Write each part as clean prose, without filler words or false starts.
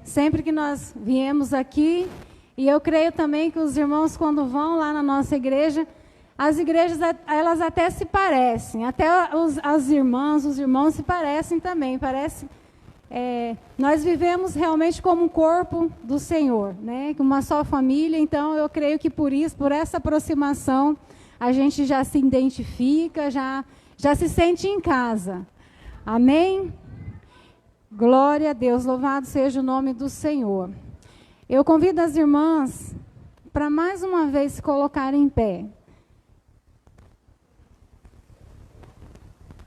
sempre que nós viemos aqui, e eu creio também que os irmãos, quando vão lá na nossa igreja, as igrejas, elas até se parecem, até as irmãs, os irmãos se parecem também, nós vivemos realmente como um corpo do Senhor, né? Uma só família, então eu creio que por isso, por essa aproximação, a gente já se identifica, já se sente em casa. Amém? Glória a Deus, louvado seja o nome do Senhor. Eu convido as irmãs para mais uma vez se colocarem em pé.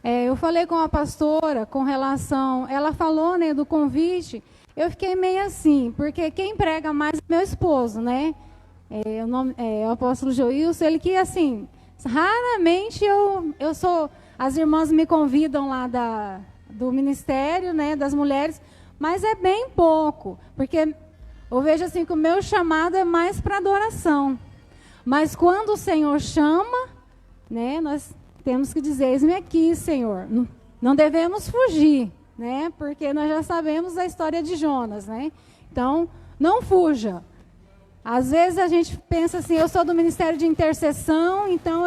Eu falei com a pastora com relação, ela falou, né, do convite, eu fiquei meio assim, porque quem prega mais é meu esposo, né? O apóstolo Joilson, ele que assim, raramente eu sou, as irmãs me convidam lá do ministério, né, das mulheres, mas é bem pouco, porque eu vejo assim que o meu chamado é mais para adoração. Mas quando o Senhor chama, né, nós temos que dizer, eis-me aqui, Senhor. Não devemos fugir, né? Porque nós já sabemos a história de Jonas, né? Então, não fuja. Às vezes a gente pensa assim, eu sou do ministério de intercessão, então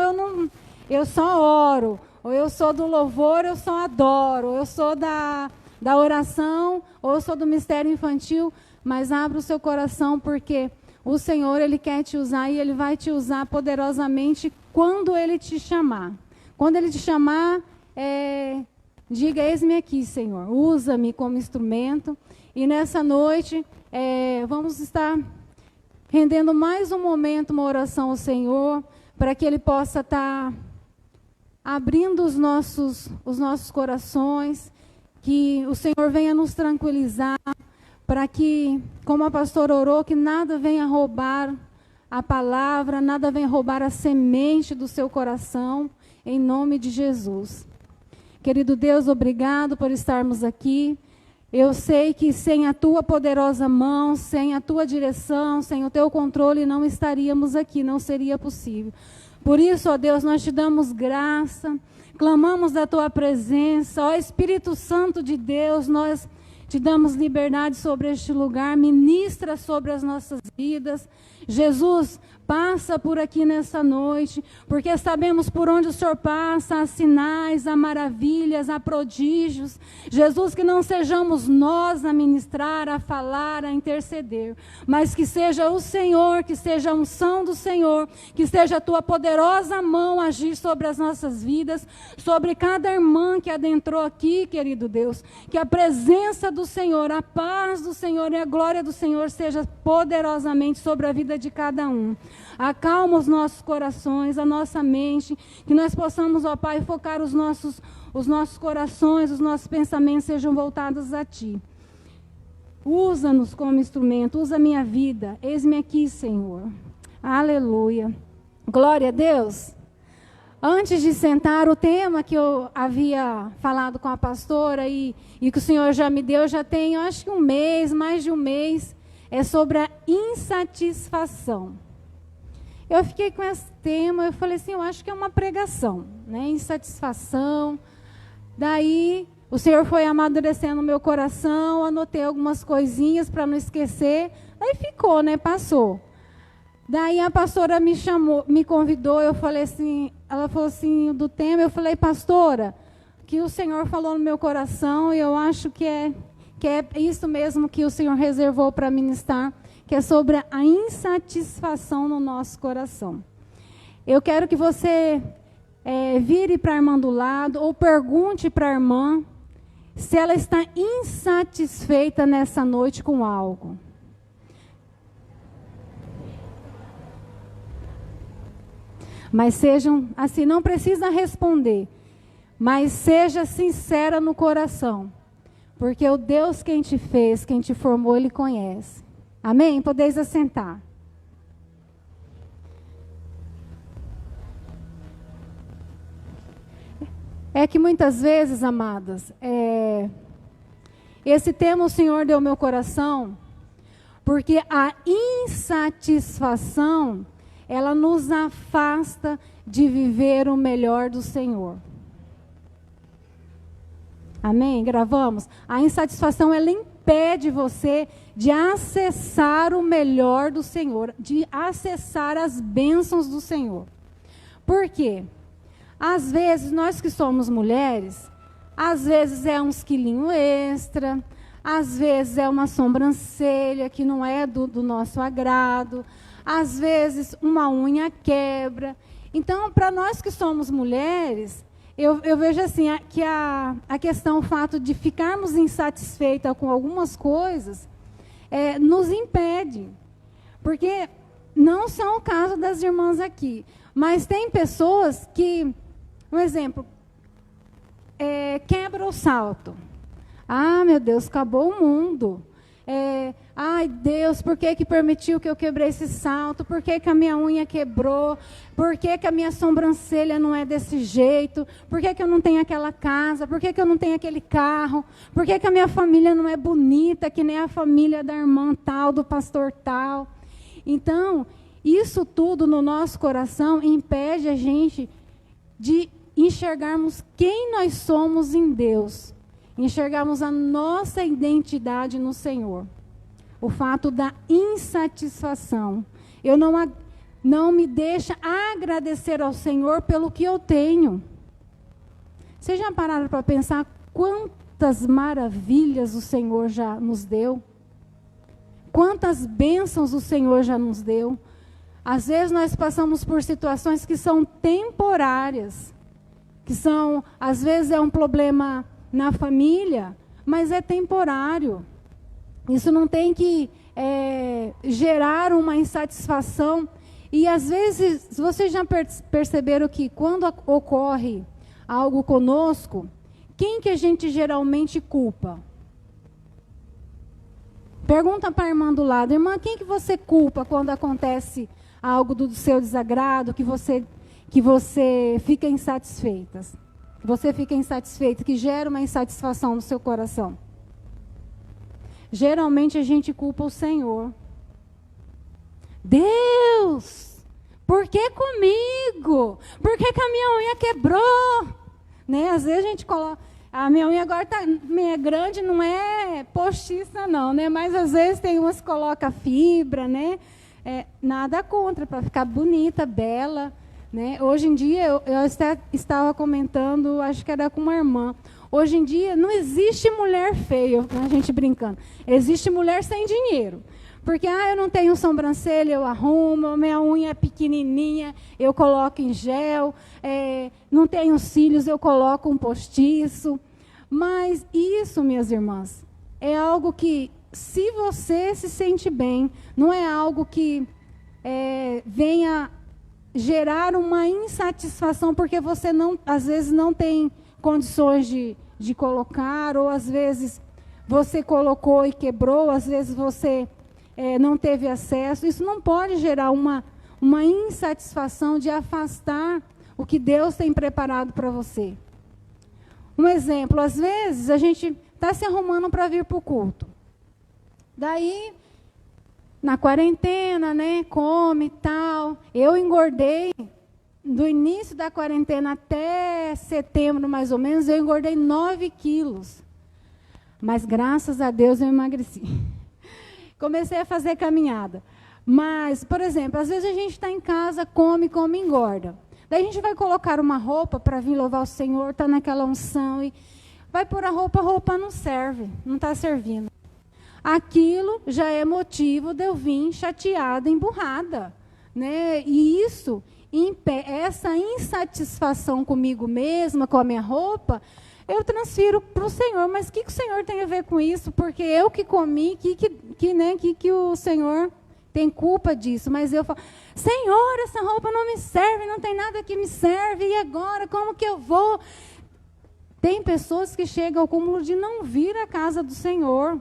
eu só oro. Ou eu sou do louvor, eu só adoro. Ou eu sou da oração, ou eu sou do ministério infantil. Mas abra o seu coração, porque o Senhor, Ele quer te usar e Ele vai te usar poderosamente quando Ele te chamar. Quando Ele te chamar, diga, eis-me aqui, Senhor, usa-me como instrumento. E nessa noite, vamos estar rendendo mais um momento, uma oração ao Senhor, para que Ele possa estar abrindo os nossos corações, que o Senhor venha nos tranquilizar, para que, como a pastora orou, que nada venha roubar a palavra, nada venha roubar a semente do seu coração, em nome de Jesus. Querido Deus, obrigado por estarmos aqui. Eu sei que sem a tua poderosa mão, sem a tua direção, sem o teu controle, não estaríamos aqui, não seria possível. Por isso, ó Deus, nós te damos graça, clamamos da tua presença, ó Espírito Santo de Deus, nós te damos liberdade sobre este lugar, ministra sobre as nossas vidas. Jesus, passa por aqui nessa noite, porque sabemos por onde o Senhor passa, há sinais, há maravilhas, há prodígios. Jesus, que não sejamos nós a ministrar, a falar, a interceder, mas que seja o Senhor, que seja a unção do Senhor, que seja a tua poderosa mão agir sobre as nossas vidas, sobre cada irmã que adentrou aqui, querido Deus, que a presença do Senhor, a paz do Senhor e a glória do Senhor seja poderosamente sobre a vida de cada um. Acalma os nossos corações, a nossa mente, que nós possamos, ó Pai, focar os nossos corações, os nossos pensamentos sejam voltados a Ti. Usa-nos como instrumento, usa a minha vida, eis-me aqui, Senhor. Aleluia. Glória a Deus. Antes de sentar, o tema que eu havia falado com a pastora e que o Senhor já me deu, já tem, acho que um mês, mais de um mês, é sobre a insatisfação. Eu fiquei com esse tema, eu falei assim, eu acho que é uma pregação, né? Insatisfação. Daí, o Senhor foi amadurecendo o meu coração, anotei algumas coisinhas para não esquecer. Aí ficou, né? Passou. Daí a pastora me chamou, me convidou, eu falei assim, ela falou assim, do tema, eu falei, pastora, que o Senhor falou no meu coração, e eu acho que é isso mesmo que o Senhor reservou para ministrar, que é sobre a insatisfação no nosso coração. Eu quero que você vire para a irmã do lado, ou pergunte para a irmã se ela está insatisfeita nessa noite com algo. Mas sejam, assim, não precisa responder, mas seja sincera no coração, porque o Deus quem te fez, quem te formou, Ele conhece. Amém? Podeis assentar. É que muitas vezes, amadas, esse tema o Senhor deu ao meu coração, porque a insatisfação, ela nos afasta de viver o melhor do Senhor. Amém? Gravamos? A insatisfação, ela impede você de acessar o melhor do Senhor, de acessar as bênçãos do Senhor. Por quê? Às vezes, nós que somos mulheres, às vezes é uns quilinhos extra, às vezes é uma sobrancelha que não é do nosso agrado, às vezes uma unha quebra. Então, para nós que somos mulheres, eu vejo assim, que a questão, o fato de ficarmos insatisfeitas com algumas coisas, nos impede. Porque não são o caso das irmãs aqui, mas tem pessoas que, um exemplo, quebra o salto. Ah, meu Deus, acabou o mundo. Ai, Deus, por que permitiu que eu quebrei esse salto? Por que a minha unha quebrou? Por que a minha sobrancelha não é desse jeito? Por que eu não tenho aquela casa? Por que eu não tenho aquele carro? Por que a minha família não é bonita, que nem a família da irmã tal, do pastor tal? Então, isso tudo no nosso coração impede a gente de enxergarmos quem nós somos em Deus. Enxergarmos a nossa identidade no Senhor. O fato da insatisfação. Eu não me deixa agradecer ao Senhor pelo que eu tenho. Vocês já pararam para pensar quantas maravilhas o Senhor já nos deu? Quantas bênçãos o Senhor já nos deu? Às vezes nós passamos por situações que são temporárias. Às vezes é um problema na família, mas é temporário. Isso não tem que gerar uma insatisfação. E às vezes, vocês já perceberam que quando ocorre algo conosco, quem que a gente geralmente culpa? Pergunta para a irmã do lado: irmã, quem que você culpa quando acontece algo do seu desagrado, que você fica insatisfeita? Você fica insatisfeito, que gera uma insatisfação no seu coração. Geralmente a gente culpa o Senhor. Deus, por que comigo? Por que a minha unha quebrou? Né? Às vezes a gente coloca... A minha unha agora está meio grande, não é postiça não, né? Mas às vezes tem umas que coloca fibra, né? Nada contra, para ficar bonita, bela. Né? Hoje em dia, eu estava comentando, acho que era com uma irmã, hoje em dia não existe mulher feia, a gente brincando, existe mulher sem dinheiro, porque eu não tenho sobrancelha, eu arrumo, minha unha é pequenininha, eu coloco em gel, não tenho cílios, eu coloco um postiço, mas isso, minhas irmãs, é algo que, se você se sente bem, não é algo que venha gerar uma insatisfação, porque você às vezes não tem condições de colocar, ou às vezes você colocou e quebrou, às vezes você não teve acesso. Isso não pode gerar uma insatisfação de afastar o que Deus tem preparado para você. Um exemplo, às vezes a gente está se arrumando para vir para o culto. Daí, na quarentena, né, come e tal. Eu engordei, do início da quarentena até setembro, mais ou menos, eu engordei 9 quilos. Mas, graças a Deus, eu emagreci. Comecei a fazer caminhada. Mas, por exemplo, às vezes a gente está em casa, come e engorda. Daí a gente vai colocar uma roupa para vir louvar o Senhor, está naquela unção, e vai pôr a roupa não serve, não está servindo. Aquilo já é motivo de eu vir chateada, emburrada. Né? E isso, essa insatisfação comigo mesma, com a minha roupa, eu transfiro para o Senhor. Mas o que o Senhor tem a ver com isso? Porque eu que comi, que o Senhor tem culpa disso? Mas eu falo, Senhor, essa roupa não me serve, não tem nada que me serve, e agora, como que eu vou? Tem pessoas que chegam ao cúmulo de não vir à casa do Senhor.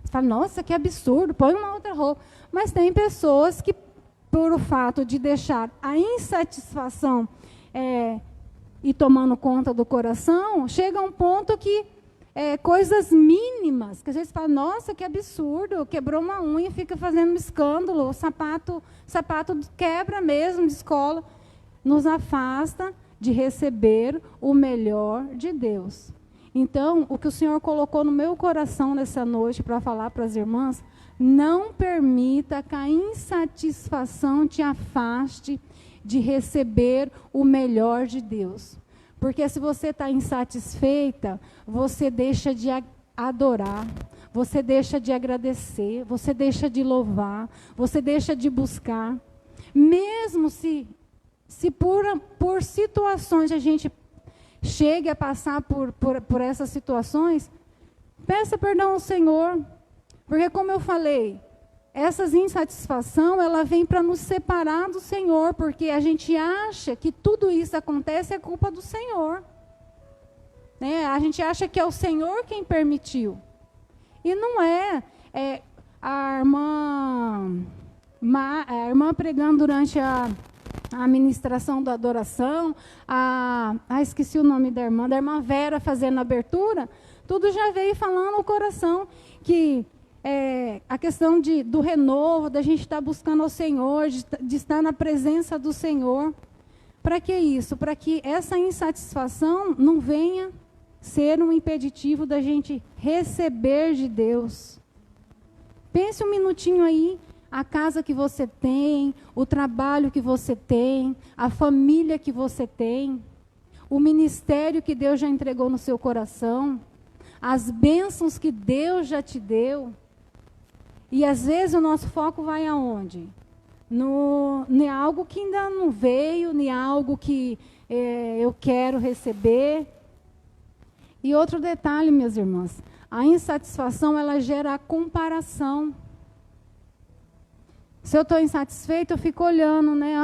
Você fala, nossa, que absurdo, põe uma outra roupa. Mas tem pessoas que, por o fato de deixar a insatisfação ir tomando conta do coração, chega a um ponto que coisas mínimas, que a gente fala, nossa, que absurdo, quebrou uma unha, fica fazendo um escândalo, o sapato quebra mesmo de escola, nos afasta de receber o melhor de Deus. Então, o que o Senhor colocou no meu coração nessa noite para falar para as irmãs, não permita que a insatisfação te afaste de receber o melhor de Deus. Porque se você está insatisfeita, você deixa de adorar, você deixa de agradecer, você deixa de louvar, você deixa de buscar. Mesmo se por situações a gente chegue a passar por essas situações, peça perdão ao Senhor. Porque, como eu falei, essa insatisfação, ela vem para nos separar do Senhor, porque a gente acha que tudo isso acontece é culpa do Senhor. Né? A gente acha que é o Senhor quem permitiu. E não é. A irmã pregando durante a ministração da adoração, esqueci o nome da irmã Vera fazendo a abertura, tudo já veio falando no coração que a questão do renovo, da gente estar buscando ao Senhor, de estar na presença do Senhor. Para que isso? Para que essa insatisfação não venha ser um impeditivo da gente receber de Deus. Pense um minutinho aí, a casa que você tem, o trabalho que você tem, a família que você tem, o ministério que Deus já entregou no seu coração, as bênçãos que Deus já te deu. E às vezes o nosso foco vai aonde? Em algo que ainda não veio, em algo que eu quero receber. E outro detalhe, minhas irmãs, a insatisfação, ela gera a comparação. Se eu estou insatisfeita, eu fico olhando, né?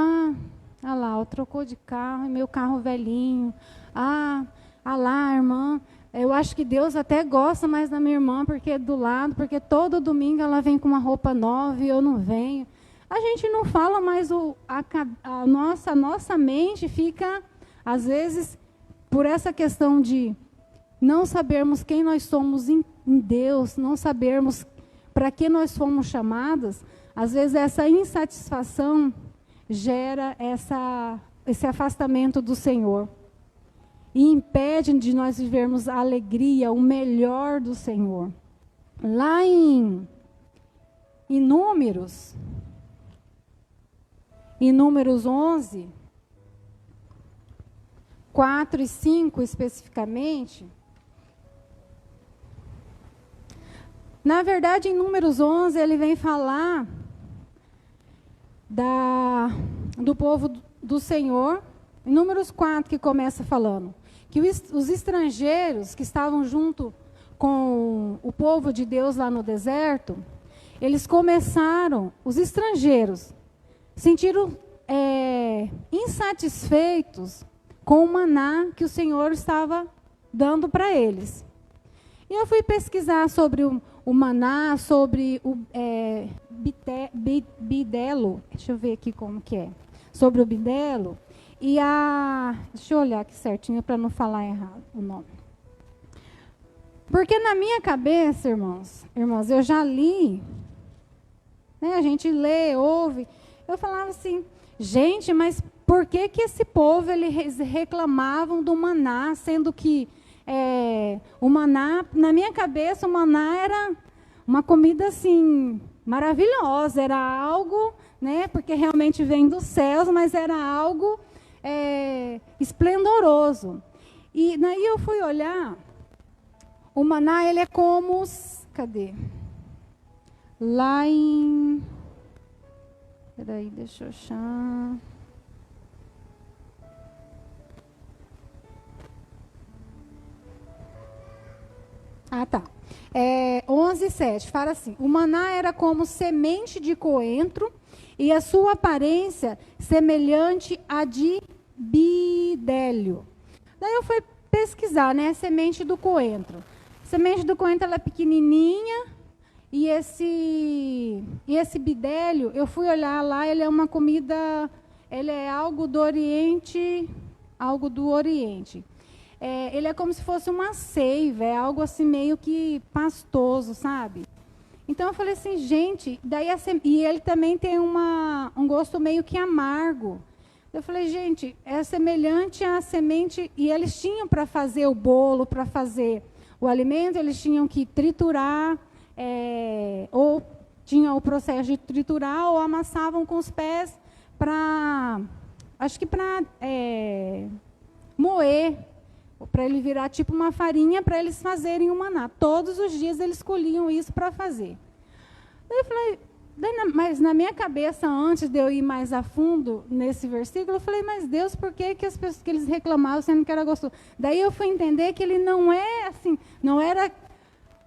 Ah lá, eu trocou de carro, meu carro velhinho. Ah lá, irmã, eu acho que Deus até gosta mais da minha irmã, porque é do lado, porque todo domingo ela vem com uma roupa nova e eu não venho. A gente não fala mais, a nossa mente fica, às vezes, por essa questão de não sabermos quem nós somos em Deus, não sabermos para que nós fomos chamadas, às vezes essa insatisfação gera esse afastamento do Senhor. E impede de nós vivermos a alegria, o melhor do Senhor. Lá em Números 11, 4 e 5 especificamente. Na verdade, em Números 11, ele vem falar do povo do Senhor. Em Números 4, que começa falando que os estrangeiros que estavam junto com o povo de Deus lá no deserto, eles começaram, os estrangeiros, sentiram insatisfeitos com o maná que o Senhor estava dando para eles. E eu fui pesquisar sobre o maná, sobre o bidelo, deixa eu ver aqui como que é, sobre o bidelo. E deixa eu olhar aqui certinho para não falar errado o nome. Porque na minha cabeça, irmãos, eu já li, né, a gente lê, ouve, eu falava assim, gente, mas por que esse povo eles reclamavam do maná, sendo que o maná, na minha cabeça, o maná era uma comida assim, maravilhosa, era algo, né, porque realmente vem dos céus, mas era algo esplendoroso. E daí eu fui olhar, o maná, ele é como, cadê? Lá em, peraí, deixa eu achar. Tá. 11:7, fala assim, o maná era como semente de coentro e a sua aparência semelhante à de bidélio. Daí eu fui pesquisar, né, semente do coentro. Semente do coentro, ela é pequenininha e esse bidélio, eu fui olhar lá, ele é uma comida, ele é algo do Oriente. Ele é como se fosse uma seiva, é algo assim meio que pastoso, sabe? Então eu falei assim, gente, e ele também tem um gosto meio que amargo. Eu falei, gente, é semelhante à semente, e eles tinham para fazer o bolo, para fazer o alimento, eles tinham que triturar, ou tinha o processo de triturar, ou amassavam com os pés para, acho que para moer, para ele virar tipo uma farinha, para eles fazerem o maná. Todos os dias eles colhiam isso para fazer. Daí eu falei, mas na minha cabeça, antes de eu ir mais a fundo nesse versículo, eu falei, mas Deus, por que as pessoas que eles reclamavam sendo que era gostoso? Daí eu fui entender que ele não é assim, não era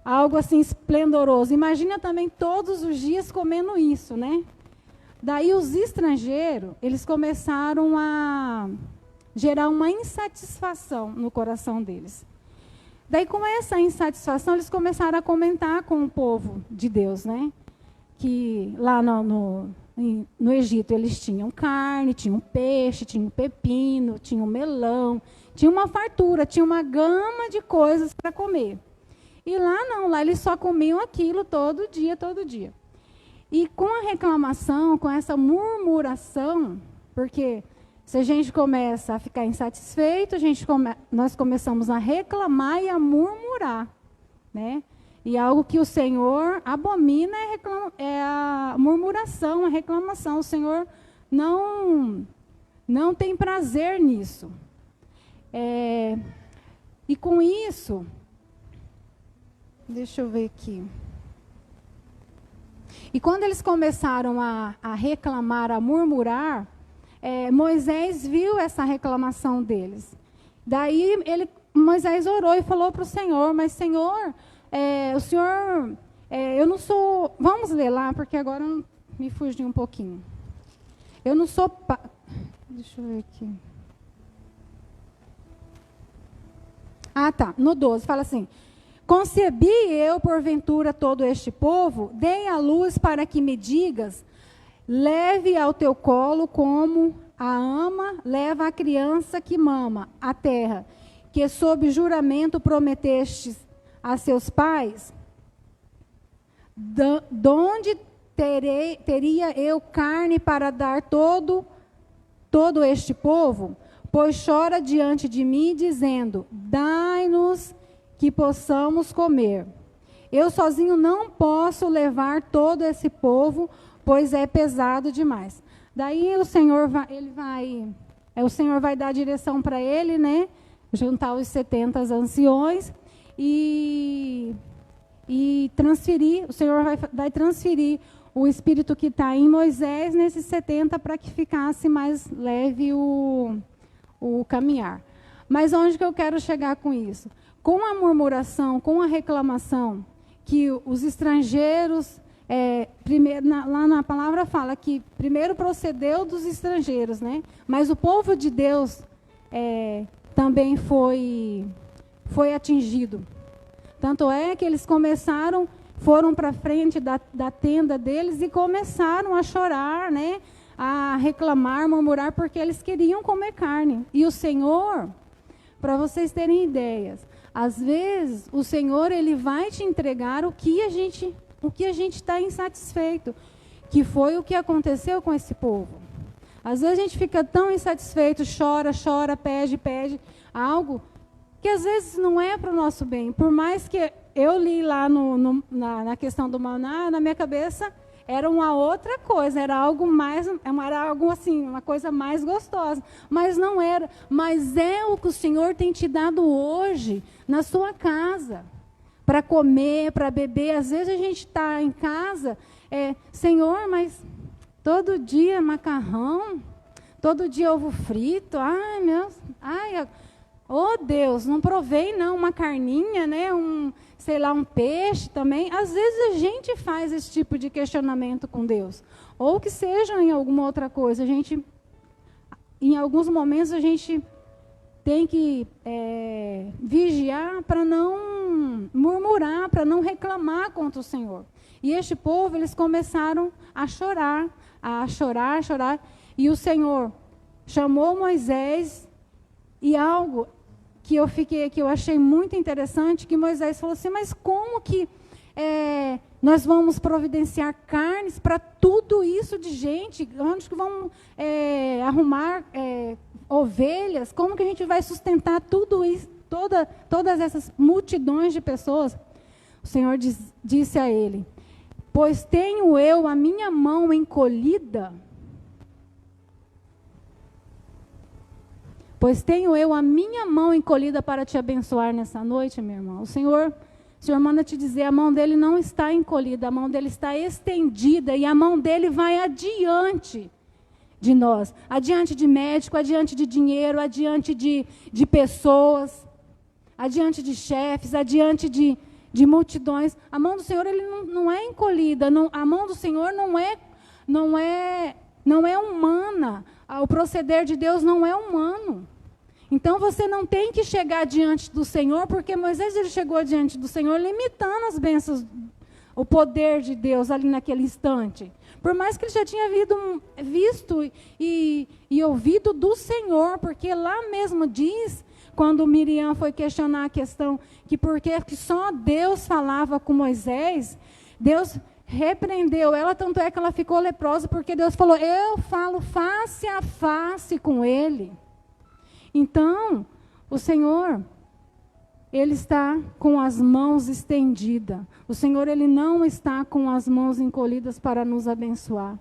algo assim esplendoroso. Imagina também todos os dias comendo isso, né? Daí os estrangeiros, eles começaram a gerar uma insatisfação no coração deles. Daí, com essa insatisfação, eles começaram a comentar com o povo de Deus, né? Que lá no Egito eles tinham carne, tinham peixe, tinham pepino, tinham melão, tinha uma fartura, tinha uma gama de coisas para comer. E lá não, lá eles só comiam aquilo todo dia, todo dia. E com a reclamação, com essa murmuração, porque se a gente começa a ficar insatisfeito, nós começamos a reclamar e a murmurar, né? E algo que o Senhor abomina é a murmuração, a reclamação. O Senhor não tem prazer nisso. E com isso, deixa eu ver aqui. E quando eles começaram a reclamar, a murmurar, Moisés viu essa reclamação deles. Daí Moisés orou e falou para o Senhor, mas Senhor, o Senhor, eu não sou... Vamos ler lá, porque agora me fugi um pouquinho. Eu não sou... Deixa eu ver aqui. Ah, tá. No 12, fala assim: concebi eu, porventura, todo este povo, dei à luz para que me digas, leve ao teu colo como a ama leva a criança que mama a terra, que sob juramento prometestes a seus pais, donde teria eu carne para dar todo este povo? Pois chora diante de mim, dizendo, dai-nos que possamos comer. Eu sozinho não posso levar todo esse povo, pois é pesado demais. Daí o Senhor o Senhor vai dar direção para ele, né? Juntar os 70 anciões e transferir, o Senhor vai transferir o espírito que está em Moisés nesses 70 para que ficasse mais leve o caminhar. Mas onde que eu quero chegar com isso? Com a murmuração, com a reclamação, que os estrangeiros, lá na palavra fala que primeiro procedeu dos estrangeiros, né? Mas o povo de Deus também foi atingido. Tanto é que eles foram para frente da tenda deles e começaram a chorar, né? A reclamar, murmurar, porque eles queriam comer carne. E o Senhor, para vocês terem ideias, às vezes o Senhor ele vai te entregar o que a gente está insatisfeito, que foi o que aconteceu com esse povo. Às vezes a gente fica tão insatisfeito, chora, pede algo que às vezes não é para o nosso bem. Por mais que eu li lá na questão do maná, na minha cabeça era uma outra coisa, era algo assim, uma coisa mais gostosa. Mas não era. Mas é o que o Senhor tem te dado hoje na sua casa, para comer, para beber. Às vezes a gente está em casa, Senhor, mas todo dia macarrão, todo dia ovo frito, oh Deus, não provei não, uma carninha, né? Um peixe também. Às vezes a gente faz esse tipo de questionamento com Deus. Ou que seja em alguma outra coisa. Em alguns momentos a gente tem que vigiar para não murmurar, para não reclamar contra o Senhor. E este povo, eles começaram a chorar. E o Senhor chamou Moisés e algo que eu achei muito interessante, que Moisés falou assim, mas como que Nós vamos providenciar carnes para tudo isso de gente. Onde que vamos arrumar ovelhas? Como que a gente vai sustentar tudo isso, todas essas multidões de pessoas? O Senhor disse a ele: pois tenho eu a minha mão encolhida. Pois tenho eu a minha mão encolhida para te abençoar nessa noite, meu irmão. O Senhor manda te dizer, a mão dele não está encolhida, a mão dele está estendida, e a mão dele vai adiante de nós. Adiante de médico, adiante de dinheiro, adiante de pessoas, adiante de chefes, adiante de multidões. A mão do Senhor ele não é encolhida, a mão do Senhor não é humana. O proceder de Deus não é humano. Então você não tem que chegar diante do Senhor, porque Moisés ele chegou diante do Senhor limitando as bênçãos, o poder de Deus ali naquele instante. Por mais que ele já tinha visto e ouvido do Senhor, porque lá mesmo diz, quando Miriam foi questionar a questão, que por que só Deus falava com Moisés, Deus repreendeu ela, tanto é que ela ficou leprosa, porque Deus falou, eu falo face a face com ele. Então, o Senhor, ele está com as mãos estendidas. O Senhor, ele não está com as mãos encolhidas para nos abençoar.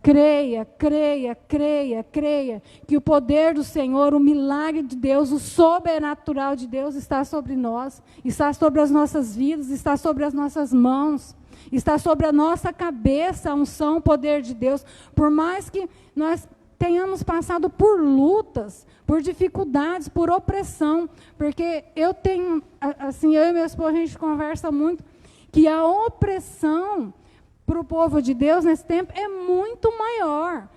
Creia, creia, creia, creia, que o poder do Senhor, o milagre de Deus, o sobrenatural de Deus está sobre nós, está sobre as nossas vidas, está sobre as nossas mãos. Está sobre a nossa cabeça a unção, o poder de Deus. Por mais que nós tenhamos passado por lutas, por dificuldades, por opressão. Porque eu tenho, assim, eu e meu esposo, a gente conversa muito, que a opressão para o povo de Deus nesse tempo é muito maior.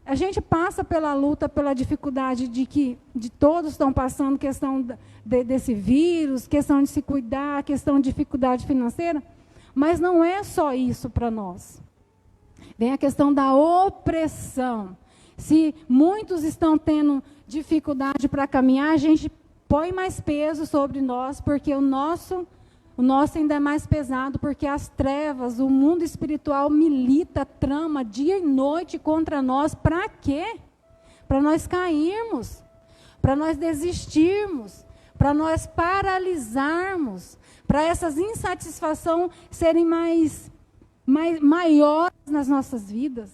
A gente passa pela luta, pela dificuldade de todos estão passando, questão desse vírus, questão de se cuidar, questão de dificuldade financeira. Mas não é só isso para nós. Vem a questão da opressão. Se muitos estão tendo dificuldade para caminhar, a gente põe mais peso sobre nós, porque o nosso ainda é mais pesado, porque as trevas, o mundo espiritual milita, trama dia e noite contra nós. Para quê? Para nós cairmos, para nós desistirmos, para nós paralisarmos, para essas insatisfações serem maiores nas nossas vidas.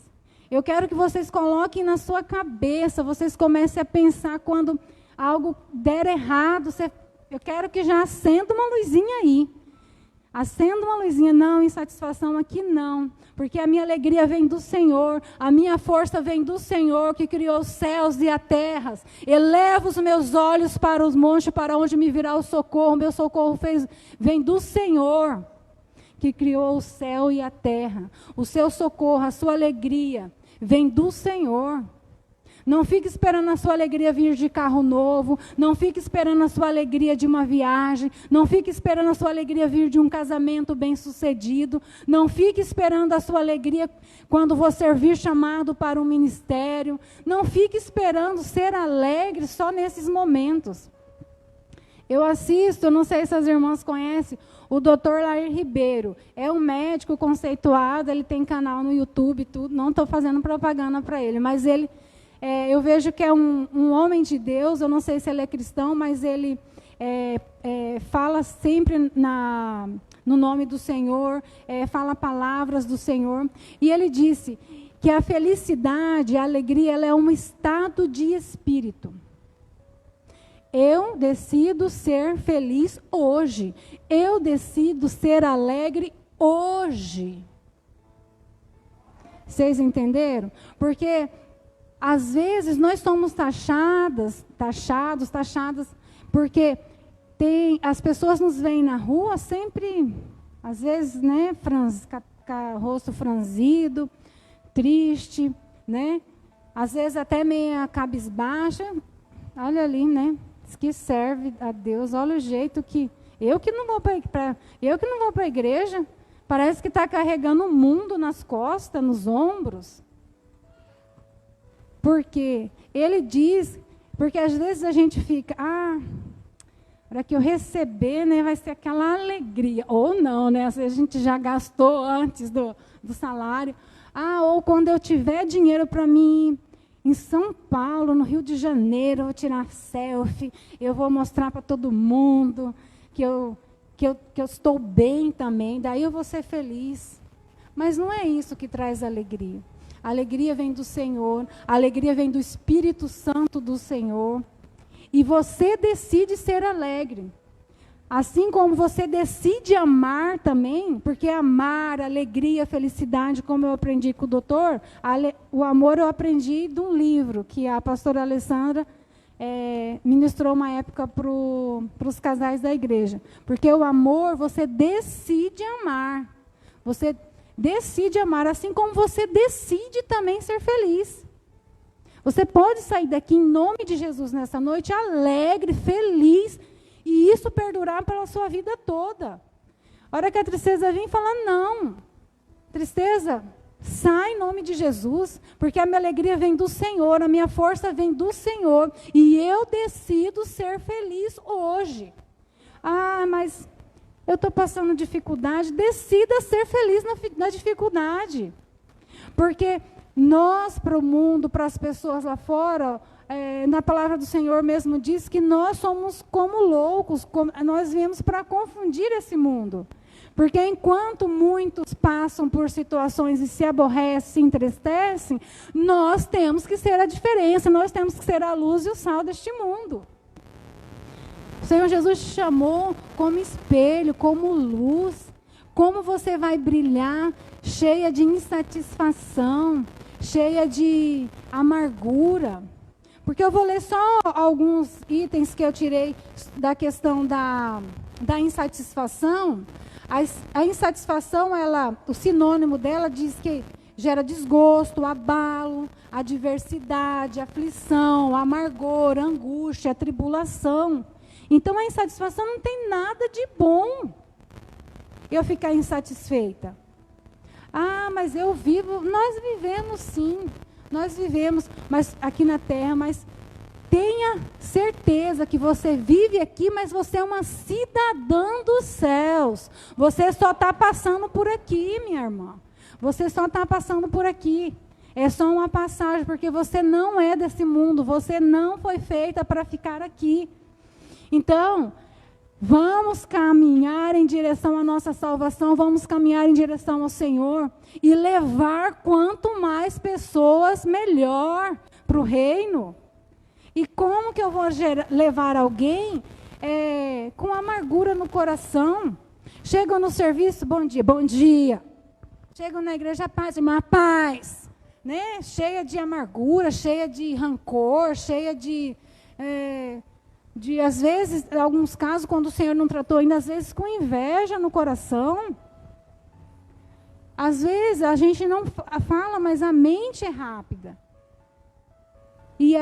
Eu quero que vocês coloquem na sua cabeça, vocês comecem a pensar quando algo der errado, eu quero que já acenda uma luzinha aí. Acenda uma luzinha, não, insatisfação aqui não, porque a minha alegria vem do Senhor, a minha força vem do Senhor, que criou os céus e a terra. Elevo os meus olhos para os montes, para onde me virá o socorro. Meu socorro vem do Senhor, que criou o céu e a terra. O seu socorro, a sua alegria, vem do Senhor. Não fique esperando a sua alegria vir de carro novo, não fique esperando a sua alegria de uma viagem, não fique esperando a sua alegria vir de um casamento bem-sucedido, não fique esperando a sua alegria quando você vir chamado para um ministério, não fique esperando ser alegre só nesses momentos. Eu assisto, não sei se as irmãs conhecem, o Dr. Lair Ribeiro, é um médico conceituado, ele tem canal no YouTube, tudo, não estou fazendo propaganda para ele, mas ele... eu vejo que é um homem de Deus, eu não sei se ele é cristão, mas ele fala sempre no nome do Senhor, fala palavras do Senhor. E ele disse que a felicidade, a alegria, ela é um estado de espírito. Eu decido ser feliz hoje. Eu decido ser alegre hoje. Vocês entenderam? Porque... às vezes nós somos taxadas, porque as pessoas nos veem na rua sempre, às vezes, né, com o rosto franzido, triste, né? Às vezes até meia cabisbaixa. Olha ali, né? Diz que serve a Deus. Olha o jeito que eu que não vou para a igreja, parece que está carregando o mundo nas costas, nos ombros. Porque ele diz, porque às vezes a gente fica, hora que eu receber, né, vai ser aquela alegria. Ou não, né? A gente já gastou antes do salário. Ou quando eu tiver dinheiro para mim em São Paulo, no Rio de Janeiro, eu vou tirar selfie, eu vou mostrar para todo mundo que eu estou bem também, daí eu vou ser feliz. Mas não é isso que traz alegria. A alegria vem do Senhor, a alegria vem do Espírito Santo do Senhor. E você decide ser alegre. Assim como você decide amar também, porque amar, alegria, felicidade, como eu aprendi com o doutor, o amor eu aprendi de um livro que a pastora Alessandra ministrou uma época para os casais da igreja. Porque o amor, você decide amar. Você decide amar, assim como você decide também ser feliz. Você pode sair daqui em nome de Jesus nessa noite alegre, feliz, e isso perdurar pela sua vida toda. A hora que a tristeza vem, fala, não. Tristeza, sai em nome de Jesus, porque a minha alegria vem do Senhor, a minha força vem do Senhor, e eu decido ser feliz hoje. Mas eu estou passando dificuldade. Decida ser feliz na dificuldade. Porque nós, para o mundo, para as pessoas lá fora, na palavra do Senhor mesmo diz que nós somos como loucos, nós viemos para confundir esse mundo. Porque enquanto muitos passam por situações e se aborrecem, se entristecem, nós temos que ser a diferença, nós temos que ser a luz e o sal deste mundo. O Senhor Jesus te chamou como espelho, como luz. Como você vai brilhar cheia de insatisfação, cheia de amargura. Porque eu vou ler só alguns itens que eu tirei da questão da insatisfação. A insatisfação, o sinônimo dela diz que gera desgosto, abalo, adversidade, aflição, amargor, angústia, tribulação. Então, a insatisfação não tem nada de bom. Eu ficar insatisfeita. Mas eu vivo, nós vivemos sim, nós vivemos, mas aqui na terra, mas tenha certeza que você vive aqui, mas você é uma cidadã dos céus. Você só está passando por aqui, minha irmã. Você só está passando por aqui. É só uma passagem, porque você não é desse mundo, você não foi feita para ficar aqui. Então, vamos caminhar em direção à nossa salvação, vamos caminhar em direção ao Senhor e levar quanto mais pessoas, melhor para o reino. E como que eu vou levar alguém com amargura no coração? Chegam no serviço, bom dia, bom dia. Chegam na igreja, paz, irmã, paz. Né? Cheia de amargura, cheia de rancor, cheia de às vezes, em alguns casos, quando o Senhor não tratou ainda, às vezes com inveja no coração. Às vezes, a gente não fala, mas a mente é rápida. E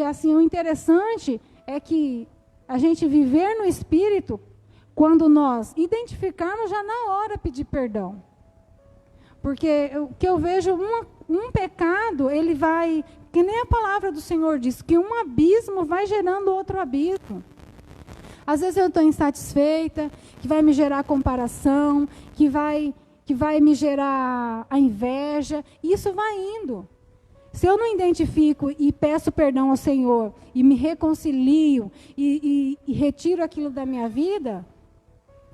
assim, o interessante é que a gente viver no Espírito, quando nós identificarmos já na hora pedir perdão. Porque o que eu vejo, um pecado, ele vai... Que nem a palavra do Senhor diz, que um abismo vai gerando outro abismo. Às vezes eu estou insatisfeita, que vai me gerar comparação, que vai me gerar a inveja, e isso vai indo. Se eu não identifico e peço perdão ao Senhor, e me reconcilio, e retiro aquilo da minha vida,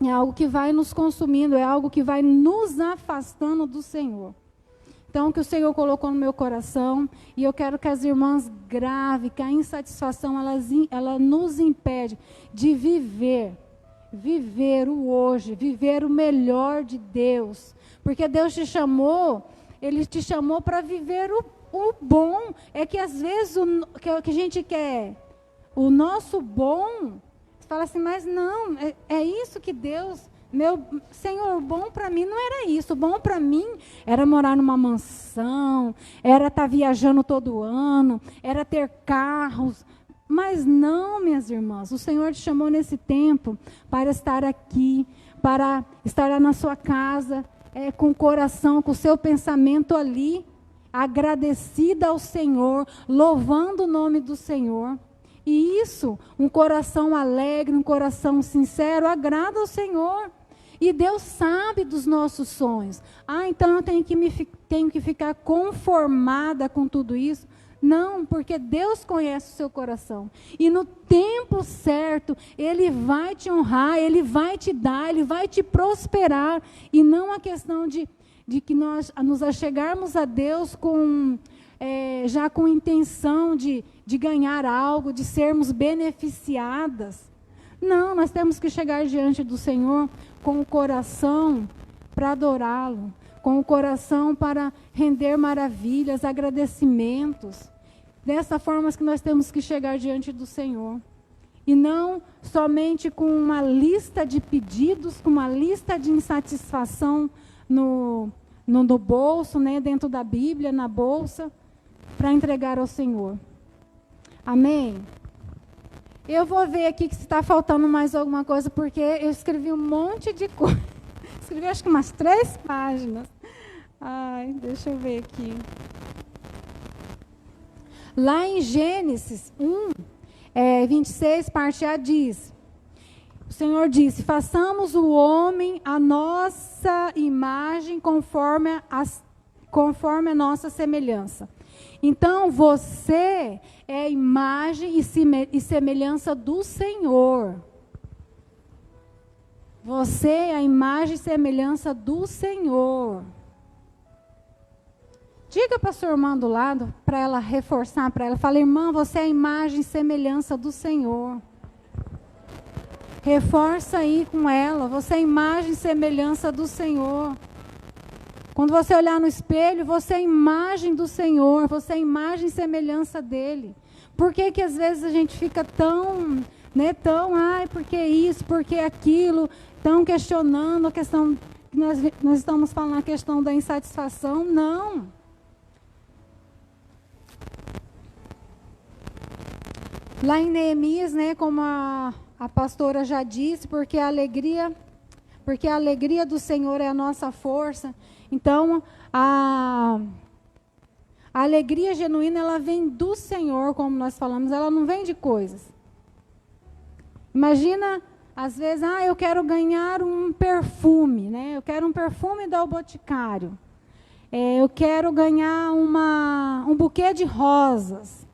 é algo que vai nos consumindo, é algo que vai nos afastando do Senhor. Então, o que o Senhor colocou no meu coração, e eu quero que as irmãs gravem, que a insatisfação, ela nos impede de viver o hoje, viver o melhor de Deus. Porque Deus te chamou, Ele te chamou para viver o bom. É que às vezes que a gente quer, o nosso bom, você fala assim, mas não, é isso que Deus... Senhor, bom para mim não era isso. Bom para mim era morar numa mansão, era estar viajando todo ano, era ter carros. Mas não, minhas irmãs, o Senhor te chamou nesse tempo para estar aqui, para estar lá na sua casa, com o coração, com o seu pensamento ali, agradecida ao Senhor, louvando o nome do Senhor. E isso, um coração alegre, um coração sincero, agrada ao Senhor. E Deus sabe dos nossos sonhos. Então eu tenho que ficar conformada com tudo isso. Não, porque Deus conhece o seu coração. E no tempo certo, Ele vai te honrar, Ele vai te dar, Ele vai te prosperar. E não a questão de que nós nos achegarmos a Deus já com intenção de ganhar algo, de sermos beneficiadas. Não, nós temos que chegar diante do Senhor com o coração para adorá-lo, com o coração para render maravilhas, agradecimentos. Dessa forma que nós temos que chegar diante do Senhor. E não somente com uma lista de pedidos, com uma lista de insatisfação no bolso, né, dentro da Bíblia, na bolsa, para entregar ao Senhor. Amém? Eu vou ver aqui que se está faltando mais alguma coisa, porque eu escrevi um monte de coisa. Escrevi acho que umas 3 páginas. Ai, deixa eu ver aqui. Lá em Gênesis 1, 26, parte A, diz: o Senhor disse, façamos o homem a nossa imagem conforme a nossa semelhança. Então, você é a imagem e semelhança do Senhor. Você é a imagem e semelhança do Senhor. Diga para a sua irmã do lado, para ela reforçar para ela. Fala, irmã, você é a imagem e semelhança do Senhor. Reforça aí com ela. Você é a imagem e semelhança do Senhor. Quando você olhar no espelho, você é a imagem do Senhor. Você é a imagem e semelhança dEle. Por que às vezes a gente fica tão, por que isso, por que aquilo, tão questionando a questão, nós estamos falando a questão da insatisfação? Não. Lá em Neemias, como a pastora já disse, porque a alegria do Senhor é a nossa força. Então, a alegria genuína, ela vem do Senhor, como nós falamos, ela não vem de coisas. Imagina, às vezes, eu quero ganhar um perfume, eu quero um perfume do Boticário. Eu quero ganhar um buquê de rosas.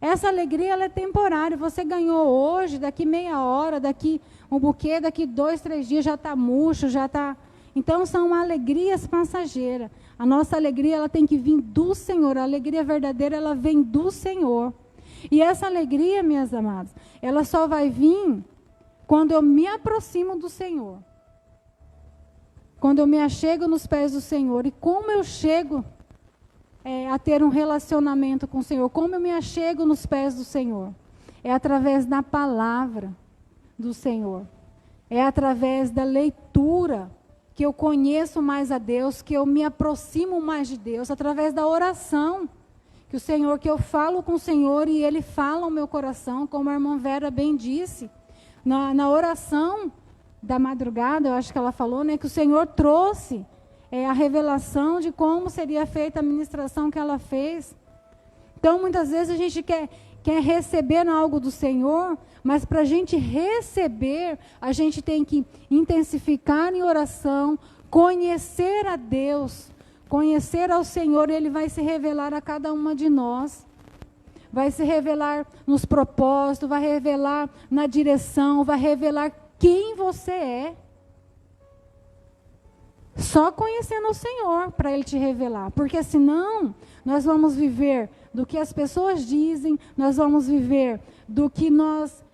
Essa alegria, ela é temporária. Você ganhou hoje, daqui meia hora, daqui um buquê, daqui 2, 3 dias já está murcho, já está... Então, são alegrias passageiras. A nossa alegria, ela tem que vir do Senhor. A alegria verdadeira, ela vem do Senhor. E essa alegria, minhas amadas, ela só vai vir quando eu me aproximo do Senhor. Quando eu me achego nos pés do Senhor. E como eu chego a ter um relacionamento com o Senhor? Como eu me achego nos pés do Senhor? É através da palavra do Senhor. É através da leitura que eu conheço mais a Deus, que eu me aproximo mais de Deus, através da oração, que eu falo com o Senhor e Ele fala ao meu coração, como a irmã Vera bem disse, na oração da madrugada, eu acho que ela falou, que o Senhor trouxe a revelação de como seria feita a ministração que ela fez. Então, muitas vezes a gente quer receber algo do Senhor, mas para a gente receber, a gente tem que intensificar em oração, conhecer a Deus, conhecer ao Senhor, e Ele vai se revelar a cada uma de nós. Vai se revelar nos propósitos, vai revelar na direção, vai revelar quem você é. Só conhecendo o Senhor para Ele te revelar. Porque senão, nós vamos viver do que as pessoas dizem, nós vamos viver do que nós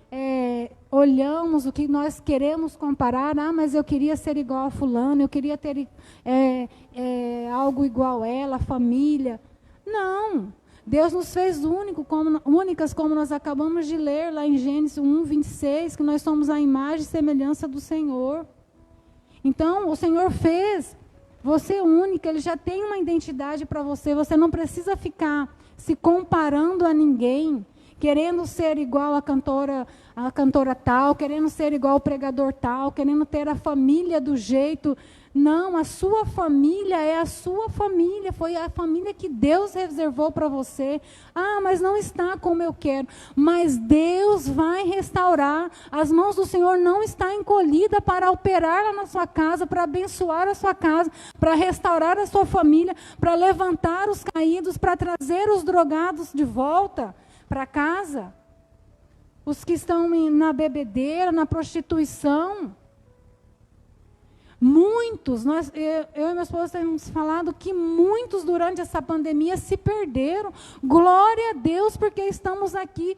olhamos, o que nós queremos comparar. Mas eu queria ser igual a fulano, eu queria ter algo igual a ela, a família. Não. Deus nos fez únicas, como nós acabamos de ler lá em Gênesis 1, 26, que nós somos a imagem e semelhança do Senhor. Então, o Senhor fez você única, Ele já tem uma identidade para você. Você não precisa ficar se comparando a ninguém, querendo ser igual a cantora tal, querendo ser igual ao pregador tal, querendo ter a família do jeito Não, a sua família é a sua família, foi a família que Deus reservou para você. Ah, mas não está como eu quero. Mas Deus vai restaurar. As mãos do Senhor não estão encolhidas para operar lá na sua casa, para abençoar a sua casa, para restaurar a sua família, para levantar os caídos, para trazer os drogados de volta para casa. Os que estão na bebedeira, na prostituição. Muitos, eu e meu esposo temos falado que muitos durante essa pandemia se perderam. Glória a Deus, porque estamos aqui,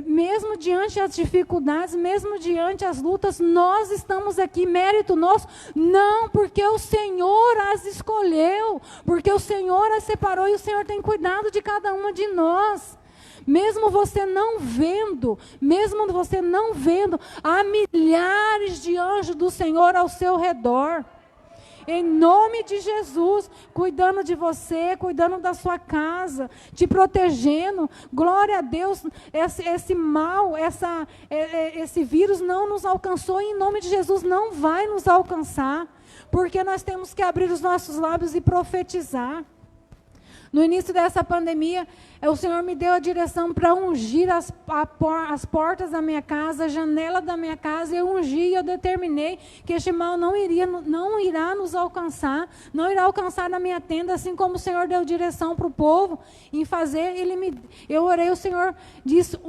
mesmo diante das dificuldades, mesmo diante das lutas, nós estamos aqui, mérito nosso, não, porque o Senhor as escolheu, porque o Senhor as separou e o Senhor tem cuidado de cada uma de nós. Mesmo você não vendo, há milhares de anjos do Senhor ao seu redor. Em nome de Jesus, cuidando de você, cuidando da sua casa, te protegendo. Glória a Deus, esse mal, esse vírus não nos alcançou e em nome de Jesus não vai nos alcançar. Porque nós temos que abrir os nossos lábios e profetizar. No início dessa pandemia, o Senhor me deu a direção para ungir as portas da minha casa, a janela da minha casa. Eu ungi e eu determinei que este mal não irá nos alcançar, não irá alcançar na minha tenda, assim como o Senhor deu direção para o povo em fazer. Eu orei, o Senhor disse,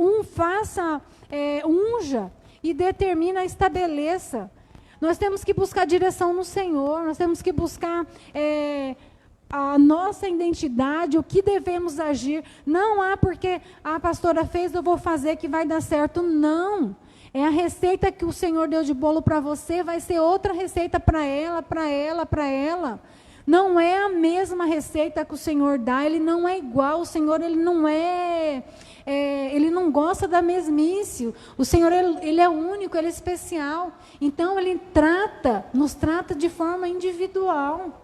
unja e determina, estabeleça. Nós temos que buscar direção no Senhor, nós temos que buscar a nossa identidade, o que devemos agir. Não há porque a pastora fez, eu vou fazer que vai dar certo. Não. É a receita que o Senhor deu de bolo para você, vai ser outra receita para ela. Não é a mesma receita que o Senhor dá, ele não é igual. O Senhor, ele não ele não gosta da mesmice. O Senhor, ele é único, ele é especial. Então, ele nos trata de forma individual.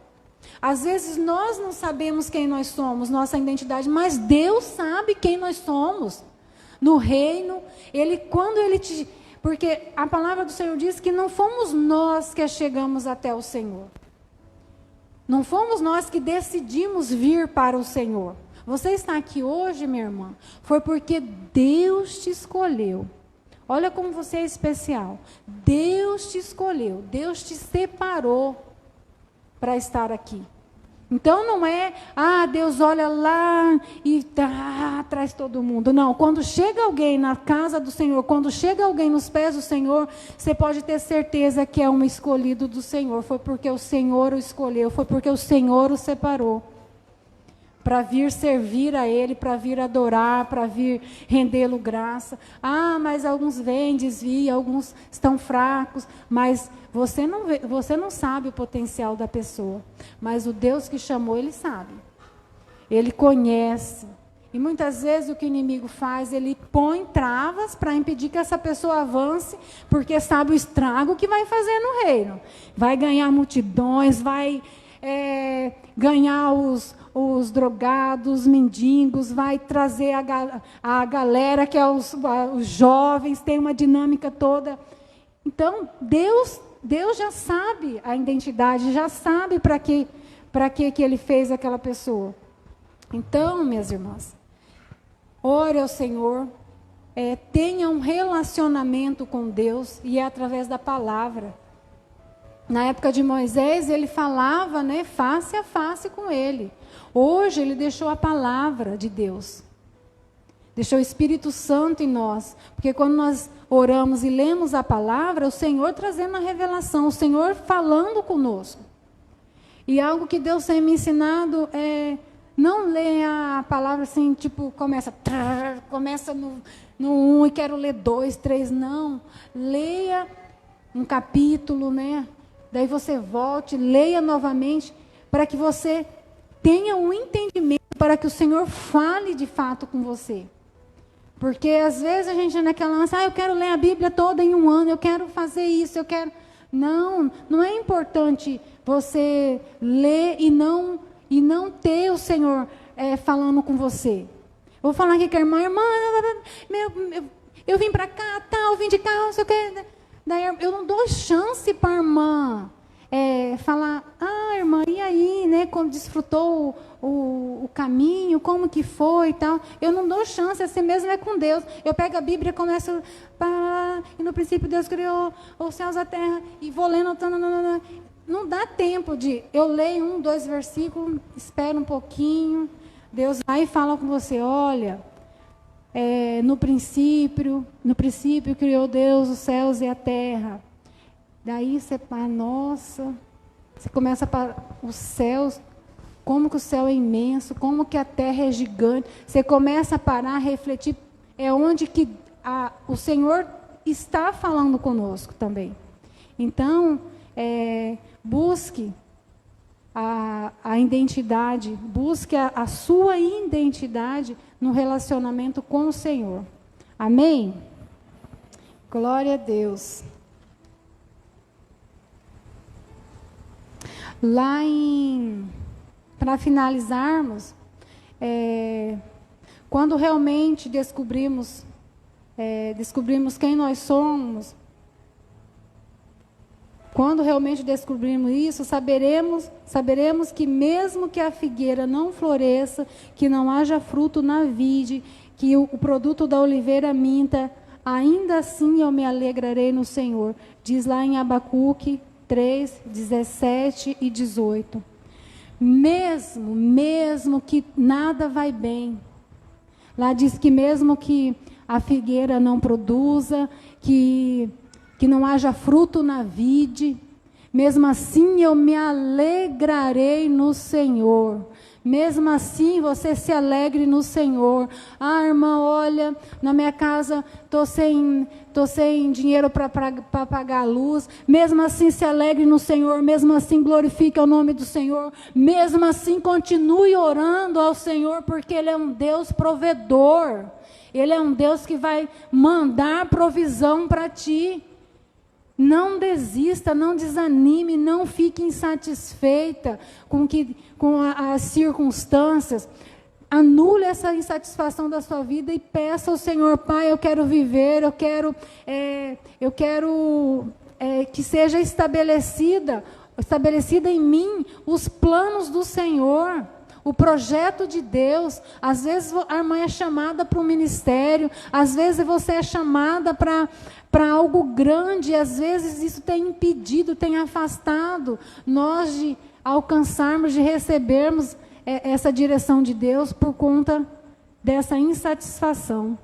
Às vezes nós não sabemos quem nós somos, nossa identidade, mas Deus sabe quem nós somos. No reino, porque a palavra do Senhor diz que não fomos nós que chegamos até o Senhor. Não fomos nós que decidimos vir para o Senhor. Você está aqui hoje, minha irmã, foi porque Deus te escolheu. Olha como você é especial. Deus te escolheu, Deus te separou para estar aqui. Então não é, Deus olha lá e traz todo mundo. Não, quando chega alguém na casa do Senhor, quando chega alguém nos pés do Senhor, você pode ter certeza que é um escolhido do Senhor. Foi porque o Senhor o escolheu, foi porque o Senhor o separou. Para vir servir a Ele, para vir adorar, para vir rendê-lo graça. Mas alguns vêm, desviam, alguns estão fracos, mas você não sabe o potencial da pessoa. Mas o Deus que chamou, Ele sabe. Ele conhece. E muitas vezes o que o inimigo faz, ele põe travas para impedir que essa pessoa avance, porque sabe o estrago que vai fazer no reino. Vai ganhar multidões, vai ganhar os drogados, os mendigos, vai trazer a galera que é os jovens, tem uma dinâmica toda. Então, Deus já sabe a identidade, já sabe para que Ele fez aquela pessoa. Então, minhas irmãs, ore ao Senhor, tenha um relacionamento com Deus, e é através da palavra. Na época de Moisés, ele falava, face a face com ele. Hoje, ele deixou a palavra de Deus. Deixou o Espírito Santo em nós. Porque quando nós oramos e lemos a palavra, o Senhor trazendo a revelação, o Senhor falando conosco. E algo que Deus tem me ensinado é não ler a palavra assim, tipo, começa no 1 e quero ler 2, 3, não. Leia um capítulo, Daí você volte, leia novamente, para que você tenha um entendimento, para que o Senhor fale de fato com você. Porque às vezes a gente é naquela ânsia, eu quero ler a Bíblia toda em um ano, eu quero fazer isso, eu quero... Não é importante você ler e não ter o Senhor falando com você. Eu vou falar aqui com a irmã, eu vim para cá, eu vim de cá, não sei o que... Daí eu não dou chance para a irmã. falar, irmã, e aí, né, quando desfrutou o caminho, como que foi e tal. Eu não dou chance, assim mesmo é com Deus. Eu pego a Bíblia e começo, e no princípio Deus criou os céus e a terra, e vou lendo, não dá tempo de, eu leio 1, 2 versículos, espero um pouquinho, Deus vai e fala com você, olha, no princípio criou Deus os céus e a terra. Daí você fala, nossa, você começa para os céus, como que o céu é imenso, como que a terra é gigante. Você começa a parar, a refletir, é onde que o Senhor está falando conosco também. Então, busque a identidade, busque a sua identidade no relacionamento com o Senhor. Amém? Glória a Deus. Lá para finalizarmos, quando realmente descobrimos quem nós somos, quando realmente descobrirmos isso, saberemos que mesmo que a figueira não floresça, que não haja fruto na vide, que o produto da oliveira minta, ainda assim eu me alegrarei no Senhor. Diz lá em Abacuque 3, 17 e 18. Mesmo que nada vai bem, lá diz que mesmo que a figueira não produza, que não haja fruto na vide, mesmo assim eu me alegrarei no Senhor. Mesmo assim você se alegre no Senhor. Irmã, olha, na minha casa estou sem dinheiro para pagar a luz. Mesmo assim se alegre no Senhor. Mesmo assim glorifique o nome do Senhor. Mesmo assim continue orando ao Senhor, porque Ele é um Deus provedor. Ele é um Deus que vai mandar provisão para ti. Não desista, não desanime, não fique insatisfeita com as circunstâncias. Anule essa insatisfação da sua vida e peça ao Senhor, Pai, eu quero viver, eu quero que seja estabelecida em mim os planos do Senhor. O projeto de Deus. Às vezes a irmã é chamada para um ministério, às vezes você é chamada para algo grande, às vezes isso tem impedido, tem afastado nós de alcançarmos, de recebermos essa direção de Deus por conta dessa insatisfação.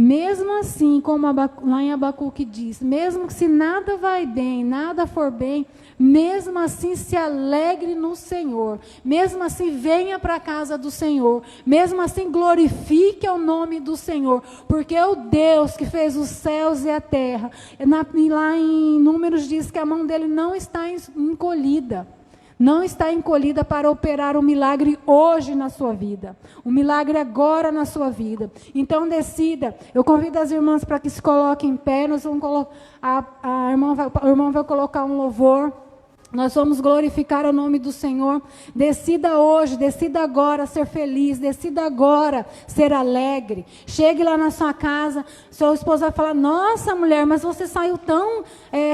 Mesmo assim, como lá em Abacuque diz, mesmo que se nada vai bem, nada for bem, mesmo assim se alegre no Senhor, mesmo assim venha para a casa do Senhor, mesmo assim glorifique o nome do Senhor, porque é o Deus que fez os céus e a terra. Lá em Números diz que a mão dele não está encolhida. Não está encolhida para operar um milagre hoje na sua vida. Um milagre agora na sua vida. Então decida. Eu convido as irmãs para que se coloquem em pé. Nós vamos a irmã vai colocar um louvor. Nós vamos glorificar o nome do Senhor. Decida hoje, decida agora ser feliz, decida agora ser alegre. Chegue lá na sua casa, sua esposa vai falar, nossa mulher, mas você saiu tão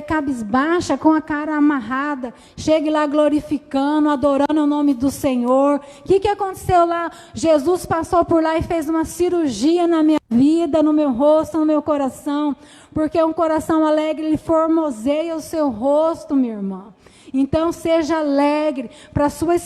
cabisbaixa, com a cara amarrada. Chegue lá glorificando, adorando o nome do Senhor. O que aconteceu lá? Jesus passou por lá e fez uma cirurgia na minha vida, no meu rosto, no meu coração. Porque um coração alegre, ele formoseia o seu rosto, minha irmã. Então, seja alegre para a sua